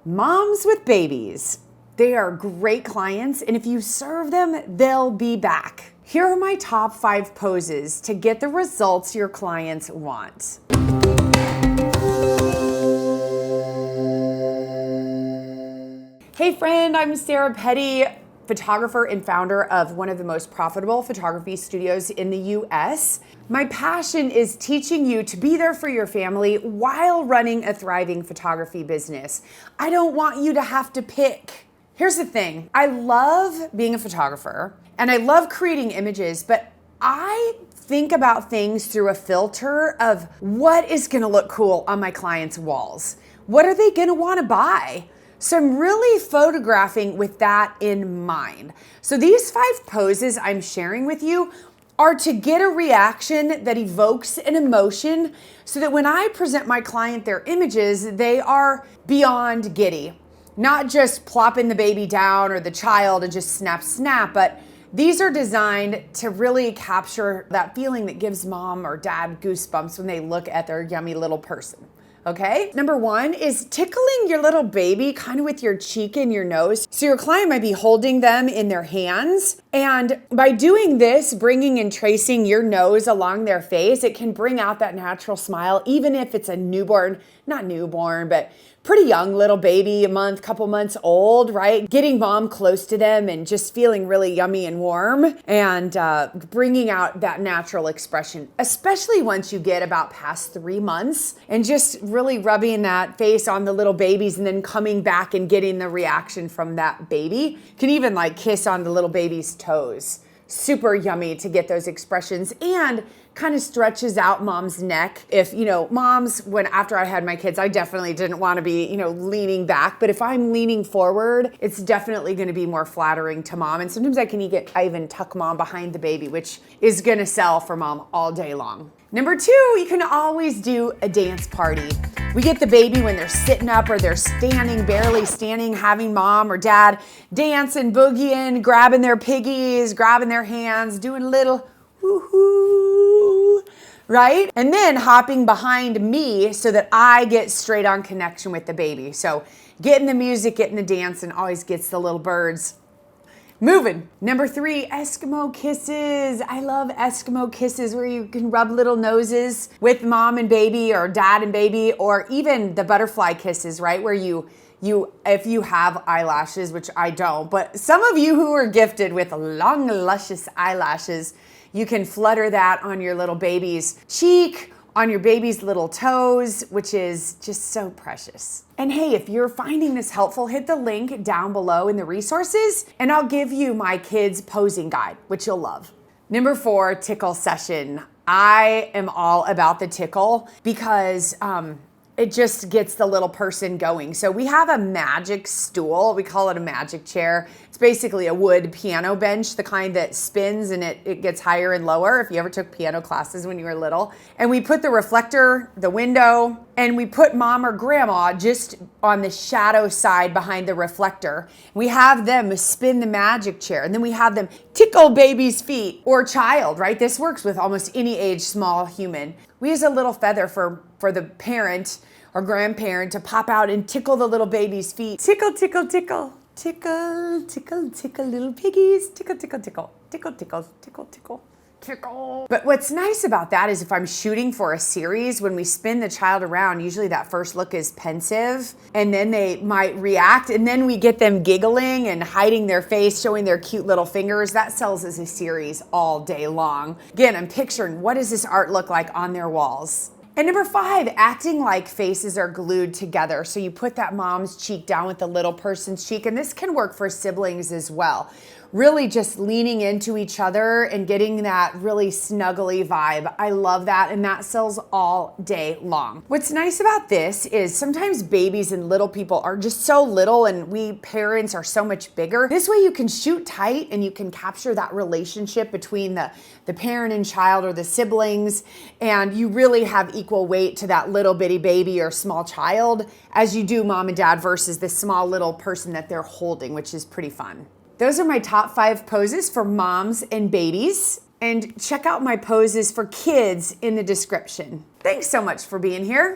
Moms with babies. They are great clients, and if you serve them, they'll be back. Here are my top 5 poses to get the results your clients want. Hey friend, I'm Sarah Petty, photographer and founder of one of the most profitable photography studios in the US. My passion is teaching you to be there for your family while running a thriving photography business. I don't want you to have to pick. Here's the thing, I love being a photographer and I love creating images, but I think about things through a filter of what is gonna look cool on my clients' walls. What are they gonna wanna buy? So I'm really photographing with that in mind. So these 5 poses I'm sharing with you are to get a reaction that evokes an emotion so that when I present my client their images, they are beyond giddy. Not just plopping the baby down or the child and just snap, but these are designed to really capture that feeling that gives mom or dad goosebumps when they look at their yummy little person. Okay? Number 1 is tickling your little baby kind of with your cheek and your nose. So your client might be holding them in their hands. And by doing this, bringing and tracing your nose along their face, it can bring out that natural smile, even if it's a newborn, not newborn, but pretty young little baby, a month, couple months old, right? Getting mom close to them and just feeling really yummy and warm and bringing out that natural expression, especially once you get about past 3 months and just really rubbing that face on the little babies and then coming back and getting the reaction from that baby. You can even like kiss on the little baby's toes. Super yummy to get those expressions and kind of stretches out mom's neck. If, moms, after I had my kids, I definitely didn't want to be, leaning back. But if I'm leaning forward, it's definitely going to be more flattering to mom. And sometimes I even tuck mom behind the baby, which is going to sell for mom all day long. Number 2, you can always do a dance party. We get the baby when they're sitting up or they're standing, barely standing, having mom or dad dancing, boogieing, grabbing their piggies, grabbing their hands, doing a little woohoo, right? And then hopping behind me so that I get straight on connection with the baby. So getting the music, getting the dance, and always gets the little birds moving. Number 3, Eskimo kisses. I love Eskimo kisses where you can rub little noses with mom and baby or dad and baby, or even the butterfly kisses, right? Where you if you have eyelashes, which I don't, but some of you who are gifted with long, luscious eyelashes, you can flutter that on your little baby's cheek, on your baby's little toes, which is just so precious. And hey, if you're finding this helpful, hit the link down below in the resources, and I'll give you my kids' posing guide, which you'll love. Number 4, tickle session. I am all about the tickle because it just gets the little person going. So we have a magic stool. We call it a magic chair. It's basically a wood piano bench, the kind that spins and it gets higher and lower if you ever took piano classes when you were little. And we put the reflector, the window, and we put mom or grandma just on the shadow side behind the reflector. We have them spin the magic chair, and then we have them tickle baby's feet or child, right? This works with almost any age small human. We use a little feather for the parent or grandparent to pop out and tickle the little baby's feet. Tickle, tickle, tickle. Tickle, tickle, tickle, little piggies. Tickle, tickle, tickle. Tickle, tickle, tickle, tickle. Tickle. But what's nice about that is if I'm shooting for a series, when we spin the child around, usually that first look is pensive, and then they might react, and then we get them giggling and hiding their face, showing their cute little fingers. That sells as a series all day long. Again, I'm picturing what does this art look like on their walls. And number 5, acting like faces are glued together. So you put that mom's cheek down with the little person's cheek, and this can work for siblings as well. Really just leaning into each other and getting that really snuggly vibe. I love that, and that sells all day long. What's nice about this is sometimes babies and little people are just so little and we parents are so much bigger. This way you can shoot tight and you can capture that relationship between the parent and child or the siblings, and you really have equal weight to that little bitty baby or small child as you do mom and dad versus the small little person that they're holding, which is pretty fun. Those are my top 5 poses for moms and babies. And check out my poses for kids in the description. Thanks so much for being here.